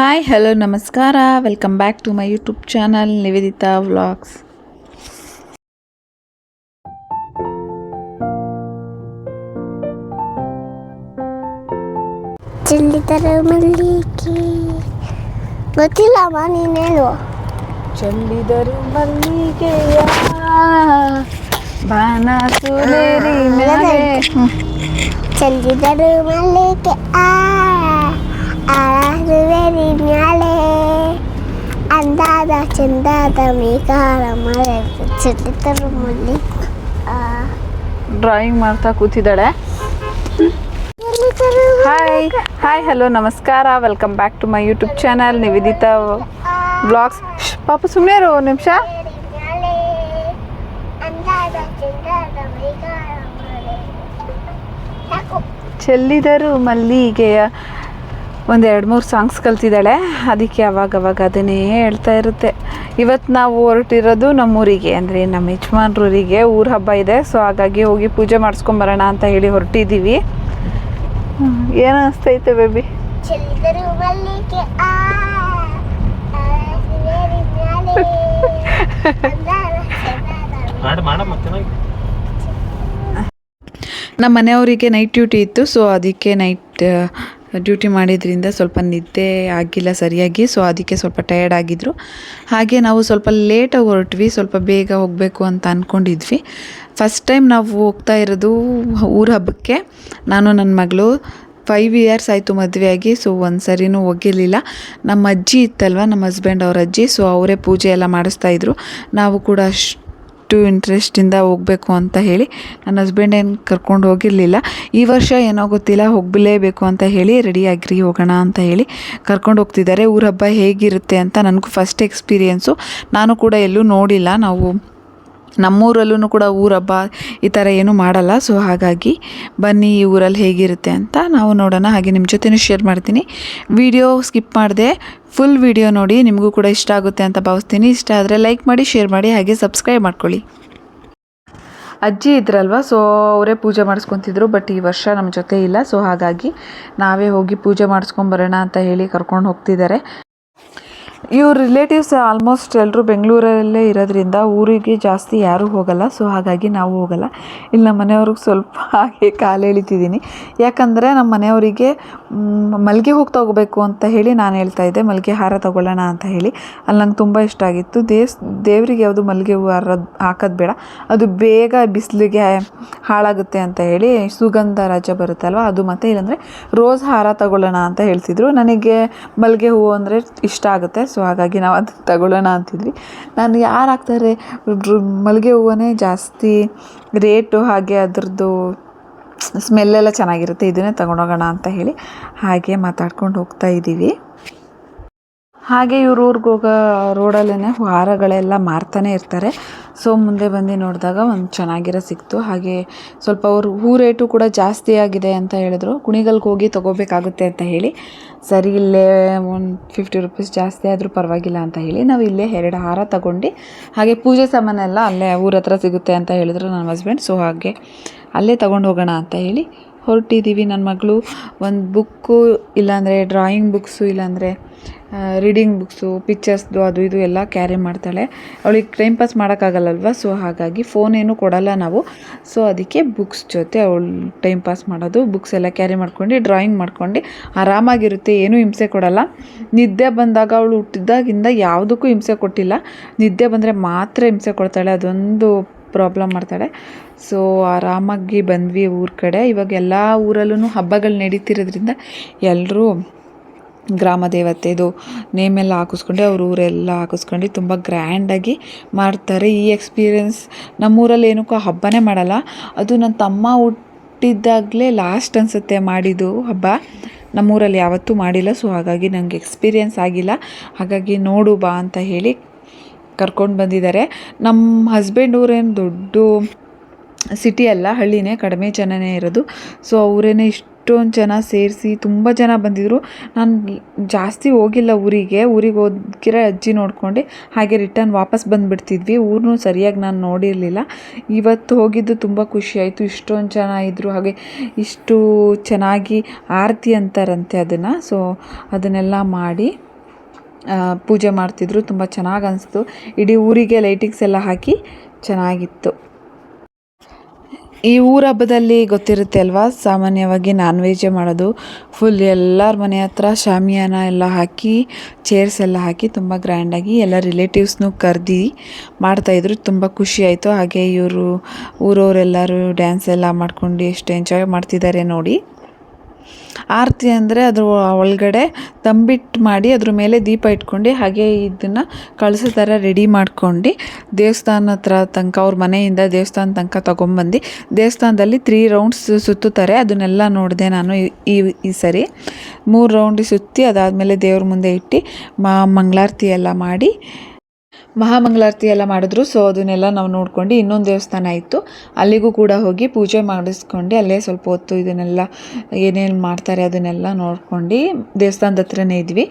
Hi hello ನಮಸ್ಕಾರ, welcome back to my YouTube channel Nivedita vlogs. ಚೆಲ್ಲಿದರೆ ಮಲ್ಲಿಗೆ ಗೊತ್ತಿಲ್ಲಮ್ಮ, ನೀನು ಹೇಳು. ಚೆಲ್ಲಿದರು ಮಲ್ಲಿಗೆಯ ಬಾನ ಸುಲೇರಿ ಮೇಲೆ. ಚೆಲ್ಲಿದರು ಮಲ್ಲಿಗೆ ಆರಾಧುವೆರಿ ಮ್ಯಾಲೆ ಅಂದಾದ ಚಂದಾದ ಮೇಘಾರ ಮಳೆ ಚೆಲ್ಲಿದರು ಮಲ್ಲಿಗೆ. ಡ್ರಾಯಿಂಗ್ ಮಾಡ್ತಾ ಕೂತಿದ್ದಾಳೆ. ಹಾಯ್ ಹಲೋ ನಮಸ್ಕಾರ, welcome back to my YouTube channel Nivedita vlogs. ಪಾಪ ಸುಮ್ಮನೆ ಇರು ಒಂದು ನಿಮಿಷ. ಚೆಲ್ಲಿದರು ಮಲ್ಲಿಗೆಯ ಒಂದು 2-3 ಸಾಂಗ್ಸ್ ಕಲ್ತಿದ್ದಾಳೆ. ಅದಕ್ಕೆ ಅವಾಗವಾಗ ಅದನ್ನೇ ಹೇಳ್ತಾ ಇರುತ್ತೆ. ಇವತ್ತು ನಾವು ಹೊರಟಿರೋದು ನಮ್ಮೂರಿಗೆ, ಅಂದರೆ ನಮ್ಮ ಯಜಮಾನ್ರೂರಿಗೆ ಊರ ಹಬ್ಬ ಇದೆ. ಸೊ ಹಾಗಾಗಿ ಹೋಗಿ ಪೂಜೆ ಮಾಡಿಸ್ಕೊಂಬರೋಣ ಅಂತ ಹೇಳಿ ಹೊರಟಿದ್ದೀವಿ. ಏನು ಅನಿಸ್ತೈತೆ ಬೇಬಿ? ನಮ್ಮ ಮನೆಯವರಿಗೆ ನೈಟ್ ಡ್ಯೂಟಿ ಇತ್ತು. ಸೊ ಅದಕ್ಕೆ ನೈಟ್ ಡ್ಯೂಟಿ ಮಾಡಿದ್ರಿಂದ ಸ್ವಲ್ಪ ನಿದ್ದೆ ಆಗಿಲ್ಲ ಸರಿಯಾಗಿ. ಸೊ ಅದಕ್ಕೆ ಸ್ವಲ್ಪ ಟಯರ್ಡ್ ಆಗಿದ್ರು. ಹಾಗೆ ನಾವು ಸ್ವಲ್ಪ ಲೇಟಾಗಿ ಹೊರಟ್ವಿ, ಸ್ವಲ್ಪ ಬೇಗ ಹೋಗಬೇಕು ಅಂತ ಅಂದ್ಕೊಂಡಿದ್ವಿ. ಫಸ್ಟ್ ಟೈಮ್ ನಾವು ಹೋಗ್ತಾ ಇರೋದು ಊರ ಹಬ್ಬಕ್ಕೆ. ನಾನು ನನ್ನ ಮಗಳು 5 ಇಯರ್ಸ್ ಆಯಿತು ಮದುವೆಯಾಗಿ. ಸೊ ಒಂದು ಸರಿನೂ ಹೋಗಿರಲಿಲ್ಲ. ನಮ್ಮ ಅಜ್ಜಿ ಇತ್ತಲ್ವ, ನಮ್ಮ ಹಸ್ಬೆಂಡ್ ಅವ್ರ ಅಜ್ಜಿ, ಸೊ ಅವರೇ ಪೂಜೆ ಎಲ್ಲ ಮಾಡಿಸ್ತಾಯಿದ್ರು. ನಾವು ಕೂಡ ಅಷ್ಟು ಇಂಟ್ರೆಸ್ಟಿಂದ ಹೋಗಬೇಕು ಅಂತ ಹೇಳಿ ನನ್ನ ಹಸ್ಬೆಂಡ್ ಏನು ಕರ್ಕೊಂಡು ಹೋಗಿರಲಿಲ್ಲ. ಈ ವರ್ಷ ಏನೋ ಗೊತ್ತಿಲ್ಲ, ಹೋಗಲೇಬೇಕು ಅಂತ ಹೇಳಿ ರೆಡಿಯಾಗಿರಿ ಹೋಗೋಣ ಅಂತ ಹೇಳಿ ಕರ್ಕೊಂಡು ಹೋಗ್ತಿದ್ದಾರೆ. ಊರ ಹಬ್ಬ ಹೇಗಿರುತ್ತೆ ಅಂತ ನನಗೂ ಫಸ್ಟ್ ಎಕ್ಸ್ಪೀರಿಯೆನ್ಸು. ನಾನು ಕೂಡ ಎಲ್ಲೂ ನೋಡಿಲ್ಲ. ನಾವು ನಮ್ಮೂರಲ್ಲೂ ಕೂಡ ಊರ ಹಬ್ಬ ಈ ಥರ ಏನೂ ಮಾಡಲ್ಲ. ಸೊ ಹಾಗಾಗಿ ಬನ್ನಿ ಈ ಊರಲ್ಲಿ ಹೇಗಿರುತ್ತೆ ಅಂತ ನಾವು ನೋಡೋಣ. ಹಾಗೆ ನಿಮ್ಮ ಜೊತೆನೂ ಶೇರ್ ಮಾಡ್ತೀನಿ. ವಿಡಿಯೋ ಸ್ಕಿಪ್ ಮಾಡಿದೆ, ಫುಲ್ ವಿಡಿಯೋ ನೋಡಿ. ನಿಮಗೂ ಕೂಡ ಇಷ್ಟ ಆಗುತ್ತೆ ಅಂತ ಭಾವಿಸ್ತೀನಿ. ಇಷ್ಟ ಆದರೆ ಲೈಕ್ ಮಾಡಿ, ಶೇರ್ ಮಾಡಿ, ಹಾಗೆ ಸಬ್ಸ್ಕ್ರೈಬ್ ಮಾಡ್ಕೊಳ್ಳಿ. ಅಜ್ಜಿ ಇದ್ರಲ್ವ, ಸೊ ಅವರೇ ಪೂಜೆ ಮಾಡಿಸ್ಕೊತಿದ್ರು. ಬಟ್ ಈ ವರ್ಷ ನಮ್ಮ ಜೊತೆ ಇಲ್ಲ. ಸೊ ಹಾಗಾಗಿ ನಾವೇ ಹೋಗಿ ಪೂಜೆ ಮಾಡಿಸ್ಕೊಂಬರೋಣ ಅಂತ ಹೇಳಿ ಕರ್ಕೊಂಡು ಹೋಗ್ತಿದ್ದಾರೆ. ಇವ್ರ ರಿಲೇಟಿವ್ಸ್ ಆಲ್ಮೋಸ್ಟ್ ಎಲ್ಲರೂ ಬೆಂಗಳೂರಲ್ಲೇ ಇರೋದ್ರಿಂದ ಊರಿಗೆ ಜಾಸ್ತಿ ಯಾರೂ ಹೋಗಲ್ಲ. ಸೊ ಹಾಗಾಗಿ ನಾವು ಹೋಗಲ್ಲ. ಇಲ್ಲಿ ನಮ್ಮ ಮನೆಯವ್ರಿಗೆ ಸ್ವಲ್ಪ ಹಾಗೆ ಕಾಲು ಎಳಿತಿದ್ದೀನಿ. ಯಾಕಂದರೆ ನಮ್ಮ ಮನೆಯವರಿಗೆ ಮಲ್ಲಿಗೆ ಹೂವು ತೊಗೋಬೇಕು ಅಂತ ಹೇಳಿ ನಾನು ಹೇಳ್ತಾ ಇದ್ದೆ, ಮಲ್ಲಿಗೆ ಹಾರ ತೊಗೊಳ್ಳೋಣ ಅಂತ ಹೇಳಿ. ಅಲ್ಲಿ ನಂಗೆ ತುಂಬ ಇಷ್ಟ ಆಗಿತ್ತು. ದೇವರಿಗೆ ಯಾವುದು ಮಲ್ಲಿಗೆ ಹೂವು ಹಾಕೋದು ಬೇಡ, ಅದು ಬೇಗ ಬಿಸಿಲಿಗೆ ಹಾಳಾಗುತ್ತೆ ಅಂತ ಹೇಳಿ ಸುಗಂಧ ರಾಜ ಬರುತ್ತಲ್ವ ಅದು, ಮತ್ತು ಇಲ್ಲಾಂದರೆ ರೋಸ್ ಹಾರ ತೊಗೊಳ್ಳೋಣ ಅಂತ ಹೇಳ್ತಿದ್ರು. ನನಗೆ ಮಲ್ಲಿಗೆ ಹೂವು ಅಂದರೆ ಇಷ್ಟ ಆಗುತ್ತೆ. ಸೊ ಹಾಗಾಗಿ ನಾವು ಅದನ್ನು ತಗೊಳ್ಳೋಣ ಅಂತಿದ್ವಿ. ನಾನು ಯಾರು ಹಾಕ್ತಾರೆ, ಮಲ್ಲಿಗೆ ಹೂವೇ ಜಾಸ್ತಿ ರೇಟು, ಹಾಗೆ ಅದರದ್ದು ಸ್ಮೆಲ್ಲೆಲ್ಲ ಚೆನ್ನಾಗಿರುತ್ತೆ, ಇದನ್ನೇ ತಗೊಂಡೋಗೋಣ ಅಂತ ಹೇಳಿ ಹಾಗೆ ಮಾತಾಡ್ಕೊಂಡು ಹೋಗ್ತಾ ಇದ್ದೀವಿ. ಹಾಗೆ ಇವ್ರ ಊರಿಗೆ ಹೋಗೋ ರೋಡಲ್ಲೇ ಹಾರಗಳೆಲ್ಲ ಮಾರ್ತಾನೆ ಇರ್ತಾರೆ. ಸೊ ಮುಂದೆ ಬಂದು ನೋಡಿದಾಗ ಒಂದು ಚೆನ್ನಾಗಿರೋ ಸಿಕ್ತು. ಹಾಗೆ ಸ್ವಲ್ಪ ಅವರು ಹೂ ರೇಟು ಕೂಡ ಜಾಸ್ತಿ ಆಗಿದೆ ಅಂತ ಹೇಳಿದ್ರು. ಕುಣಿಗಲ್ಗೆ ಹೋಗಿ ತೊಗೋಬೇಕಾಗುತ್ತೆ ಅಂತ ಹೇಳಿ, ಸರಿ ಇಲ್ಲೇ ಒಂದು 50 ರೂಪೀಸ್ ಜಾಸ್ತಿ ಆದರೂ ಪರವಾಗಿಲ್ಲ ಅಂತ ಹೇಳಿ ನಾವು ಇಲ್ಲೇ 2 ಹಾರ ತಗೊಂಡು, ಹಾಗೆ ಪೂಜೆ ಸಾಮಾನೆಲ್ಲ ಅಲ್ಲೇ ಊರ ಹತ್ರ ಸಿಗುತ್ತೆ ಅಂತ ಹೇಳಿದ್ರು ನನ್ನ ಹಸ್ಬೆಂಡ್. ಸೊ ಹಾಗೆ ಅಲ್ಲೇ ತೊಗೊಂಡು ಹೋಗೋಣ ಅಂತ ಹೇಳಿ ಹೊರಟಿದ್ದೀವಿ. ನನ್ನ ಮಗಳು ಒಂದು ಬುಕ್ಕು, ಇಲ್ಲಾಂದರೆ ಡ್ರಾಯಿಂಗ್ ಬುಕ್ಸು, ಇಲ್ಲಾಂದರೆ ರೀಡಿಂಗ್ ಬುಕ್ಸು, ಪಿಕ್ಚರ್ಸ್ದು ಅದು ಇದು ಎಲ್ಲ ಕ್ಯಾರಿ ಮಾಡ್ತಾಳೆ. ಅವಳಿಗೆ ಟೈಮ್ ಪಾಸ್ ಮಾಡೋಕ್ಕಾಗಲ್ಲಲ್ವ. ಸೊ ಹಾಗಾಗಿ ಫೋನ್ ಏನೂ ಕೊಡಲ್ಲ ನಾವು. ಸೊ ಅದಕ್ಕೆ ಬುಕ್ಸ್ ಜೊತೆ ಅವಳು ಟೈಮ್ ಪಾಸ್ ಮಾಡೋದು. ಬುಕ್ಸ್ ಎಲ್ಲ ಕ್ಯಾರಿ ಮಾಡ್ಕೊಂಡು ಡ್ರಾಯಿಂಗ್ ಮಾಡ್ಕೊಂಡು ಆರಾಮಾಗಿರುತ್ತೆ, ಏನೂ ಹಿಂಸೆ ಕೊಡಲ್ಲ. ನಿದ್ದೆ ಬಂದಾಗ ಅವಳು ಹುಟ್ಟಿದಾಗಿಂದ ಯಾವುದಕ್ಕೂ ಹಿಂಸೆ ಕೊಟ್ಟಿಲ್ಲ. ನಿದ್ದೆ ಬಂದರೆ ಮಾತ್ರ ಹಿಂಸೆ ಕೊಡ್ತಾಳೆ, ಅದೊಂದು ಪ್ರಾಬ್ಲಮ್ ಮಾಡ್ತಾಳೆ. ಸೊ ಆರಾಮಾಗಿ ಬಂದ್ವಿ ಊರ ಕಡೆ. ಇವಾಗ ಎಲ್ಲ ಊರಲ್ಲೂ ಹಬ್ಬಗಳು ನಡೀತಿರೋದ್ರಿಂದ ಎಲ್ಲರೂ ಗ್ರಾಮ ದೇವತೆದು ನೇಮೆಲ್ಲ ಹಾಕಿಸ್ಕೊಂಡು ಅವ್ರ ಊರೆಲ್ಲ ಹಾಕಿಸ್ಕೊಂಡು ತುಂಬ ಗ್ರ್ಯಾಂಡಾಗಿ ಮಾಡ್ತಾರೆ. ಈ ಎಕ್ಸ್ಪೀರಿಯೆನ್ಸ್ ನಮ್ಮೂರಲ್ಲಿ ಏನಕ್ಕೂ ಹಬ್ಬನೇ ಮಾಡಲ್ಲ. ಅದು ನನ್ನ ತಮ್ಮ ಹುಟ್ಟಿದ್ದಾಗಲೇ ಲಾಸ್ಟ್ ಅನಿಸುತ್ತೆ ಮಾಡಿದ್ದು ಹಬ್ಬ. ನಮ್ಮೂರಲ್ಲಿ ಯಾವತ್ತೂ ಮಾಡಿಲ್ಲ. ಸೊ ಹಾಗಾಗಿ ನನಗೆ ಎಕ್ಸ್ಪೀರಿಯೆನ್ಸ್ ಆಗಿಲ್ಲ. ಹಾಗಾಗಿ ನೋಡು ಬಾ ಅಂತ ಹೇಳಿ ಕರ್ಕೊಂಡು ಬಂದಿದ್ದಾರೆ. ನಮ್ಮ ಹಸ್ಬೆಂಡ್ ಊರೇನು ದೊಡ್ಡ ಸಿಟಿ ಅಲ್ಲ, ಹಳ್ಳಿನೇ, ಕಡಿಮೆ ಜನನೇ ಇರೋದು. ಸೊ ಅವರೇನೆ ಇಷ್ಟೊಂದು ಜನ ಸೇರಿಸಿ ತುಂಬ ಜನ ಬಂದಿದ್ದರು. ನಾನು ಜಾಸ್ತಿ ಹೋಗಿಲ್ಲ ಊರಿಗೆ ಹೋಗಿರೋ ಅಜ್ಜಿ ನೋಡ್ಕೊಂಡು ಹಾಗೆ ರಿಟರ್ನ್ ವಾಪಸ್ ಬಂದುಬಿಡ್ತಿದ್ವಿ. ಊರನ್ನೂ ಸರಿಯಾಗಿ ನಾನು ನೋಡಿರಲಿಲ್ಲ. ಇವತ್ತು ಹೋಗಿದ್ದು ತುಂಬ ಖುಷಿಯಾಯಿತು. ಇಷ್ಟೊಂದು ಜನ ಇದ್ದರು. ಹಾಗೆ ಇಷ್ಟು ಚೆನ್ನಾಗಿ ಆರತಿ ಅಂತಾರಂತೆ ಅದನ್ನು. ಸೊ ಅದನ್ನೆಲ್ಲ ಮಾಡಿ ಪೂಜೆ ಮಾಡ್ತಿದ್ರು. ತುಂಬ ಚೆನ್ನಾಗಿ ಅನಿಸ್ತು. ಇಡೀ ಊರಿಗೆ ಲೈಟಿಂಗ್ಸ್ ಎಲ್ಲ ಹಾಕಿ ಚೆನ್ನಾಗಿತ್ತು. ಈ ಊರ ಹಬ್ಬದಲ್ಲಿ ಗೊತ್ತಿರುತ್ತೆ ಅಲ್ವಾ, ಸಾಮಾನ್ಯವಾಗಿ ನಾನ್ ವೆಜ್ಜೇ ಮಾಡೋದು. ಫುಲ್ ಎಲ್ಲರ ಮನೆ ಹತ್ರ ಶಾಮಿಯಾನ ಎಲ್ಲ ಹಾಕಿ, ಚೇರ್ಸ್ ಎಲ್ಲ ಹಾಕಿ ತುಂಬ ಗ್ರ್ಯಾಂಡಾಗಿ ಎಲ್ಲ ರಿಲೇಟಿವ್ಸ್ನೂ ಕರೆದು ಮಾಡ್ತಾಯಿದ್ರು. ತುಂಬ ಖುಷಿ ಆಯಿತು. ಹಾಗೆ ಇವರು ಊರವರೆಲ್ಲರೂ ಡ್ಯಾನ್ಸ್ ಎಲ್ಲ ಮಾಡ್ಕೊಂಡು ಎಷ್ಟು ಎಂಜಾಯ್ ಮಾಡ್ತಿದ್ದಾರೆ ನೋಡಿ. ಆರತಿ ಅಂದರೆ ಅದ್ರ ಒಳಗಡೆ ತಂಬಿಟ್ಟು ಮಾಡಿ ಅದ್ರ ಮೇಲೆ ದೀಪ ಇಟ್ಕೊಂಡು ಹಾಗೆ ಇದನ್ನು ಕಳಸ ಥರ ರೆಡಿ ಮಾಡ್ಕೊಂಡು ದೇವಸ್ಥಾನ ಹತ್ರ ತನಕ ಅವ್ರ ಮನೆಯಿಂದ ದೇವಸ್ಥಾನ ತನಕ ತೊಗೊಂಬಂದು ದೇವಸ್ಥಾನದಲ್ಲಿ 3 ರೌಂಡ್ಸ್ ಸುತ್ತುತ್ತಾರೆ. ಅದನ್ನೆಲ್ಲ ನೋಡಿದೆ ನಾನು ಈ ಸರಿ. 3 ರೌಂಡ್ ಸುತ್ತಿ ಅದಾದಮೇಲೆ ದೇವ್ರ ಮುಂದೆ ಇಟ್ಟು ಮಂಗಳಾರತಿ ಎಲ್ಲ ಮಾಡಿ ಮಹಾಮಂಗಳಾರತಿ ಎಲ್ಲ ಮಾಡಿದ್ರು. ಸೊ ಅದನ್ನೆಲ್ಲ ನಾವು ನೋಡ್ಕೊಂಡು ಇನ್ನೊಂದು ದೇವಸ್ಥಾನ ಇತ್ತು, ಅಲ್ಲಿಗೂ ಕೂಡ ಹೋಗಿ ಪೂಜೆ ಮಾಡಿಸ್ಕೊಂಡು ಅಲ್ಲೇ ಸ್ವಲ್ಪ ಹೊತ್ತು ಇದನ್ನೆಲ್ಲ ಏನೇನು ಮಾಡ್ತಾರೆ ಅದನ್ನೆಲ್ಲ ನೋಡ್ಕೊಂಡು ದೇವಸ್ಥಾನದ ಹತ್ರನೇ ಇದ್ವಿ.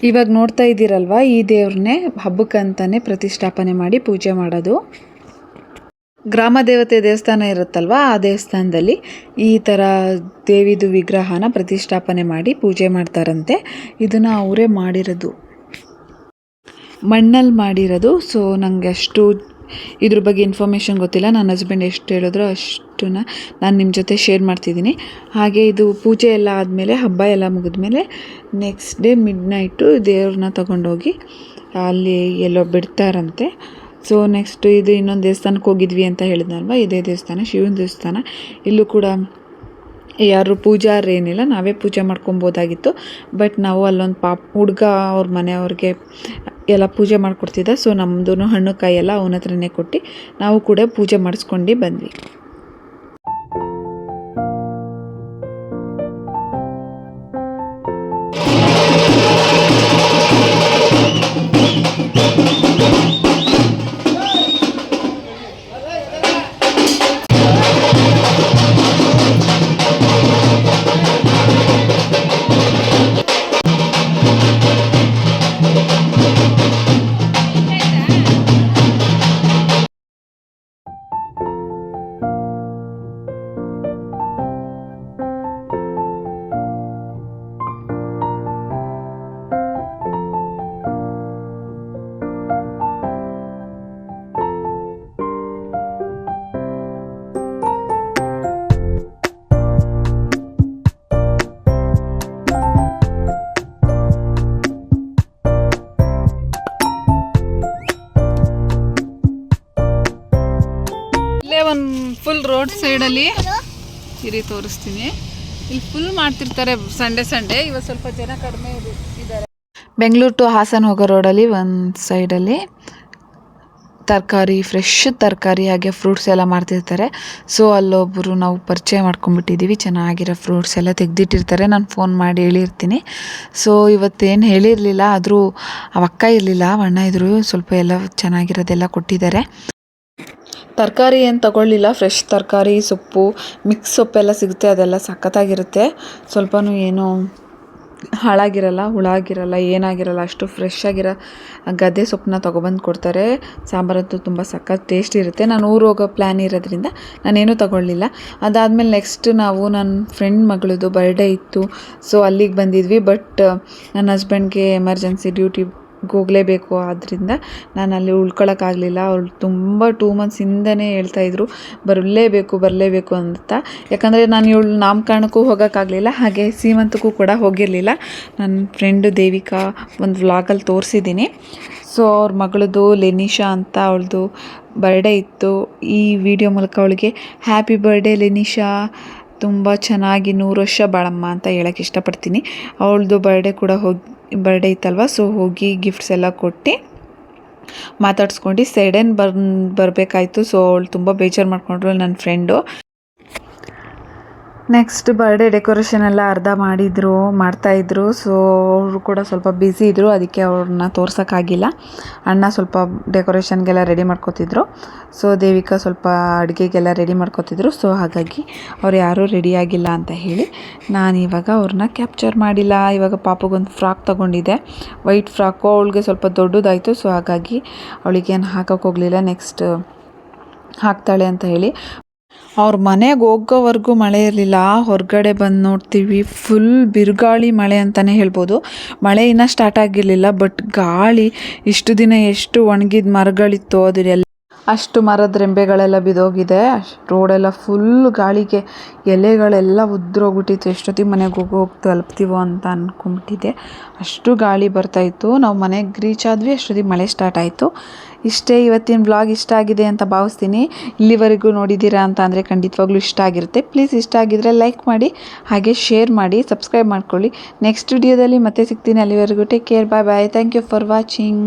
ಇವಾಗ ನೋಡ್ತಾ ಇದ್ದೀರಲ್ವ, ಈ ದೇವ್ರನ್ನೇ ಹಬ್ಬಕ್ಕಂತಾನೆ ಪ್ರತಿಷ್ಠಾಪನೆ ಮಾಡಿ ಪೂಜೆ ಮಾಡೋದು. ಗ್ರಾಮ ದೇವತೆ ದೇವಸ್ಥಾನ ಇರುತ್ತಲ್ವ, ಆ ದೇವಸ್ಥಾನದಲ್ಲಿ ಈ ಥರ ದೇವಿದು ವಿಗ್ರಹನ ಪ್ರತಿಷ್ಠಾಪನೆ ಮಾಡಿ ಪೂಜೆ ಮಾಡ್ತಾರಂತೆ. ಇದನ್ನು ಅವರೇ ಮಾಡಿರೋದು, ಮಣ್ಣಲ್ಲಿ ಮಾಡಿರೋದು. ಸೊ ನನಗೆ ಅಷ್ಟು ಇದ್ರ ಬಗ್ಗೆ ಇನ್ಫಾರ್ಮೇಷನ್ ಗೊತ್ತಿಲ್ಲ. ನನ್ನ ಹಸ್ಬೆಂಡ್ ಎಷ್ಟು ಹೇಳಿದ್ರು ಅಷ್ಟನ್ನ ನಾನು ನಿಮ್ಮ ಜೊತೆ ಶೇರ್ ಮಾಡ್ತಿದ್ದೀನಿ. ಹಾಗೆ ಇದು ಪೂಜೆ ಎಲ್ಲ ಆದಮೇಲೆ, ಹಬ್ಬ ಎಲ್ಲ ಮುಗಿದ್ಮೇಲೆ ನೆಕ್ಸ್ಟ್ ಡೇ ಮಿಡ್ನೈಟು ದೇವ್ರನ್ನ ತಗೊಂಡೋಗಿ ಅಲ್ಲಿ ಎಲ್ಲೋ ಬಿಡ್ತಾರಂತೆ. ಸೊ ನೆಕ್ಸ್ಟ್ ಇದು ಇನ್ನೊಂದು ದೇವಸ್ಥಾನಕ್ಕೆ ಹೋಗಿದ್ವಿ ಅಂತ ಹೇಳಿದ್ನಲ್ವ, ಇದೇ ದೇವಸ್ಥಾನ, ಶಿವನ ದೇವಸ್ಥಾನ. ಇಲ್ಲೂ ಕೂಡ ಯಾರು ಪೂಜಾರಿ ಏನಿಲ್ಲ, ನಾವೇ ಪೂಜೆ ಮಾಡ್ಕೊಬೋದಾಗಿತ್ತು. ಬಟ್ ನಾವು ಅಲ್ಲೊಂದು ಹುಡುಗ ಅವ್ರ ಮನೆಯವ್ರಿಗೆ ಎಲ್ಲ ಪೂಜೆ ಮಾಡಿಕೊಡ್ತಿದ್ದ. ಸೊ ನಮ್ಮದು ಹಣ್ಣು ಕಾಯಿ ಎಲ್ಲ ಅವನ ಹತ್ರನೇ ಕೊಟ್ಟು ನಾವು ಕೂಡ ಪೂಜೆ ಮಾಡಿಸ್ಕೊಂಡು ಬಂದ್ವಿ. ಫುಲ್ ರೋಡ್ ಸೈಡಲ್ಲಿ ಇರಿ ತೋರಿಸ್ತೀನಿ. ಇಲ್ಲಿ ಫುಲ್ ಮಾಡ್ತಿರ್ತಾರೆ ಸಂಡೇ. ಇವತ್ತು ಸ್ವಲ್ಪ ಜನ ಕಡಿಮೆ ಇದ್ದಾರೆ. ಬೆಂಗಳೂರು ಟು ಹಾಸನ ಹೋಗೋ ರೋಡಲ್ಲಿ ಒಂದು ಸೈಡಲ್ಲಿ ತರಕಾರಿ, ಫ್ರೆಶ್ ತರಕಾರಿ ಹಾಗೆ ಫ್ರೂಟ್ಸ್ ಎಲ್ಲ ಮಾರ್ತಿರ್ತಾರೆ. ಸೊ ಅಲ್ಲೊಬ್ಬರು ನಾವು ಪರಿಚಯ ಮಾಡ್ಕೊಂಡ್ಬಿಟ್ಟಿದ್ದೀವಿ. ಚೆನ್ನಾಗಿರೋ ಫ್ರೂಟ್ಸ್ ಎಲ್ಲ ತೆಗೆದಿಟ್ಟಿರ್ತಾರೆ. ನಾನು ಫೋನ್ ಮಾಡಿ ಹೇಳಿರ್ತೀನಿ. ಸೊ ಇವತ್ತೇನು ಹೇಳಿರಲಿಲ್ಲ, ಆದರೂ ಅವಕ್ಕ ಇರಲಿಲ್ಲ, ಅಣ್ಣ ಇದ್ದರು. ಸ್ವಲ್ಪ ಎಲ್ಲ ಚೆನ್ನಾಗಿರೋದೆಲ್ಲ ಕೊಟ್ಟಿದ್ದಾರೆ. ತರಕಾರಿ ಏನು ತಗೊಳ್ಳಿಲ್ಲ, ಫ್ರೆಶ್ ತರಕಾರಿ, ಸೊಪ್ಪು, ಮಿಕ್ಸ್ ಸೊಪ್ಪೆಲ್ಲ ಸಿಗುತ್ತೆ. ಅದೆಲ್ಲ ಸಖತ್ತಾಗಿರುತ್ತೆ. ಸ್ವಲ್ಪನೂ ಏನು ಹಾಳಾಗಿರಲ್ಲ, ಹುಳಾಗಿರಲ್ಲ, ಏನಾಗಿರಲ್ಲ. ಅಷ್ಟು ಫ್ರೆಶ್ ಆಗಿರೋ ಗದ್ದೆ ಸೊಪ್ಪನ್ನ ತೊಗೊಬಂದು ಕೊಡ್ತಾರೆ. ಸಾಂಬಾರಂತೂ ತುಂಬ ಸಖತ್ ಟೇಸ್ಟ್ ಇರುತ್ತೆ. ನಾನು ಊರು ಹೋಗೋ ಪ್ಲ್ಯಾನ್ ಇರೋದ್ರಿಂದ ನಾನೇನೂ ತಗೊಳ್ಳಿಲ್ಲ. ಅದಾದಮೇಲೆ ನೆಕ್ಸ್ಟ್ ನಾವು ನನ್ನ ಫ್ರೆಂಡ್ ಮಗಳದು ಬರ್ಡೇ ಇತ್ತು. ಸೊ ಅಲ್ಲಿಗೆ ಬಂದಿದ್ವಿ. ಬಟ್ ನನ್ನ ಹಸ್ಬೆಂಡ್ಗೆ ಎಮರ್ಜೆನ್ಸಿ ಡ್ಯೂಟಿ ಹೋಗಲೇಬೇಕು. ಆದ್ದರಿಂದ ನಾನು ಅಲ್ಲಿ ಉಳ್ಕೊಳ್ಳೋಕ್ಕಾಗಲಿಲ್ಲ. ಅವಳು ತುಂಬ 2 ಮಂತ್ಸಿಂದನೇ ಹೇಳ್ತಾಯಿದ್ರು ಬರಲೇಬೇಕು ಅಂತ. ಯಾಕಂದರೆ ನಾನು ಇವಳು ನಾಮಕರಣಕ್ಕೂ ಹೋಗೋಕ್ಕಾಗಲಿಲ್ಲ, ಹಾಗೆ ಸೀಮಂತಕ್ಕೂ ಕೂಡ ಹೋಗಿರಲಿಲ್ಲ. ನನ್ನ ಫ್ರೆಂಡು ದೇವಿಕಾ ಒಂದು ವ್ಲಾಗಲ್ಲಿ ತೋರಿಸಿದ್ದೀನಿ. ಸೊ ಅವ್ರ ಮಗಳದು ಲೆನಿಶಾ ಅಂತ, ಅವಳದು ಬರ್ಡೇ ಇತ್ತು. ಈ ವಿಡಿಯೋ ಮೂಲಕ ಅವಳಿಗೆ ಹ್ಯಾಪಿ ಬರ್ಡೇ ಲೆನಿಶಾ, ತುಂಬ ಚೆನ್ನಾಗಿ 100 ವರ್ಷ ಬಾಳಮ್ಮ ಅಂತ ಹೇಳೋಕ್ಕೆ ಇಷ್ಟಪಡ್ತೀನಿ. ಅವಳದು ಬರ್ಡೇ ಇತ್ತಲ್ವ. ಸೊ ಹೋಗಿ ಗಿಫ್ಟ್ಸ್ ಎಲ್ಲ ಕೊಟ್ಟು ಮಾತಾಡ್ಸ್ಕೊಂಡು ಸಡನ್ ಬರಬೇಕಾಯ್ತು. ಸೊ ಅವಳು ತುಂಬ ಬೇಜಾರು ಮಾಡ್ಕೊಂಡ್ರು ನನ್ನ ಫ್ರೆಂಡು. ನೆಕ್ಸ್ಟ್ ಬರ್ಡೇ ಡೆಕೋರೇಷನ್ ಎಲ್ಲ ಅರ್ಧ ಮಾಡ್ತಾಯಿದ್ರು. ಸೊ ಅವರು ಕೂಡ ಸ್ವಲ್ಪ ಬ್ಯುಸಿ ಇದ್ದರು, ಅದಕ್ಕೆ ಅವ್ರನ್ನ ತೋರ್ಸೋಕ್ಕಾಗಿಲ್ಲ. ಅಣ್ಣ ಸ್ವಲ್ಪ ಡೆಕೋರೇಷನ್ಗೆಲ್ಲ ರೆಡಿ ಮಾಡ್ಕೋತಿದ್ರು. ಸೊ ದೇವಿಕಾ ಸ್ವಲ್ಪ ಅಡುಗೆಗೆಲ್ಲ ರೆಡಿ ಮಾಡ್ಕೋತಿದ್ರು. ಸೊ ಹಾಗಾಗಿ ಅವ್ರು ಯಾರೂ ರೆಡಿಯಾಗಿಲ್ಲ ಅಂತ ಹೇಳಿ ನಾನು ಇವಾಗ ಅವ್ರನ್ನ ಕ್ಯಾಪ್ಚರ್ ಮಾಡಿಲ್ಲ. ಇವಾಗ ಪಾಪಗೊಂದು ಫ್ರಾಕ್ ತೊಗೊಂಡಿದ್ದೆ, ವೈಟ್ ಫ್ರಾಕು. ಅವಳಿಗೆ ಸ್ವಲ್ಪ ದೊಡ್ಡದಾಯಿತು. ಸೊ ಹಾಗಾಗಿ ಅವಳಿಗೇನು ಹಾಕೋಕ್ಕೆ ಹೋಗಲಿಲ್ಲ. ನೆಕ್ಸ್ಟ್ ಹಾಕ್ತಾಳೆ ಅಂತ ಹೇಳಿ ಅವ್ರ ಮನೆಗೆ ಹೋಗೋವರೆಗೂ ಮಳೆ ಇರಲಿಲ್ಲ. ಹೊರಗಡೆ ಬಂದು ನೋಡ್ತೀವಿ, ಫುಲ್ ಬಿರುಗಾಳಿ ಮಳೆ ಅಂತಲೇ ಹೇಳ್ಬೋದು. ಮಳೆ ಇನ್ನೂ ಸ್ಟಾರ್ಟ್ ಆಗಿರಲಿಲ್ಲ, ಬಟ್ ಗಾಳಿ ಇಷ್ಟು ದಿನ ಎಷ್ಟು ಒಣಗಿದ ಮರಗಳಿತ್ತು ಅದೆಲ್ಲ ಅಷ್ಟು ಮರದ ರೆಂಬೆಗಳೆಲ್ಲ ಬಿದ್ದೋಗಿದೆ. ರೋಡೆಲ್ಲ ಫುಲ್ ಗಾಳಿಗೆ ಎಲೆಗಳೆಲ್ಲ ಉದ್ರೋಗ್ಬಿಟ್ಟಿತ್ತು. ಎಷ್ಟೊತ್ತಿಗೆ ಮನೆಗೆ ಹೋಗಿ ತಲುಪ್ತೀವೋ ಅಂತ ಅಂದ್ಕೊಂಬಿಟ್ಟಿದ್ದೆ. ಅಷ್ಟು ಗಾಳಿ ಬರ್ತಾಯಿತ್ತು. ನಾವು ಮನೆಗೆ ರೀಚ್ ಆದ್ವಿ, ಅಷ್ಟೊತ್ತಿಗೆ ಮಳೆ ಸ್ಟಾರ್ಟ್ ಆಯಿತು. ಇಷ್ಟೇ ಇವತ್ತಿನ ವ್ಲಾಗ್. ಇಷ್ಟ ಆಗಿದೆ ಅಂತ ಭಾವಿಸ್ತೀನಿ. ಇಲ್ಲಿವರೆಗೂ ನೋಡಿದ್ದೀರಾ ಅಂತ ಅಂದರೆ ಖಂಡಿತವಾಗ್ಲೂ ಇಷ್ಟ ಆಗಿರುತ್ತೆ. ಪ್ಲೀಸ್ ಇಷ್ಟ ಆಗಿದ್ದರೆ ಲೈಕ್ ಮಾಡಿ, ಹಾಗೆ ಶೇರ್ ಮಾಡಿ, ಸಬ್ಸ್ಕ್ರೈಬ್ ಮಾಡ್ಕೊಳ್ಳಿ. ನೆಕ್ಸ್ಟ್ ವಿಡಿಯೋದಲ್ಲಿ ಮತ್ತೆ ಸಿಗ್ತೀನಿ. ಅಲ್ಲಿವರೆಗೂ take care, bye bye. Thank you for watching.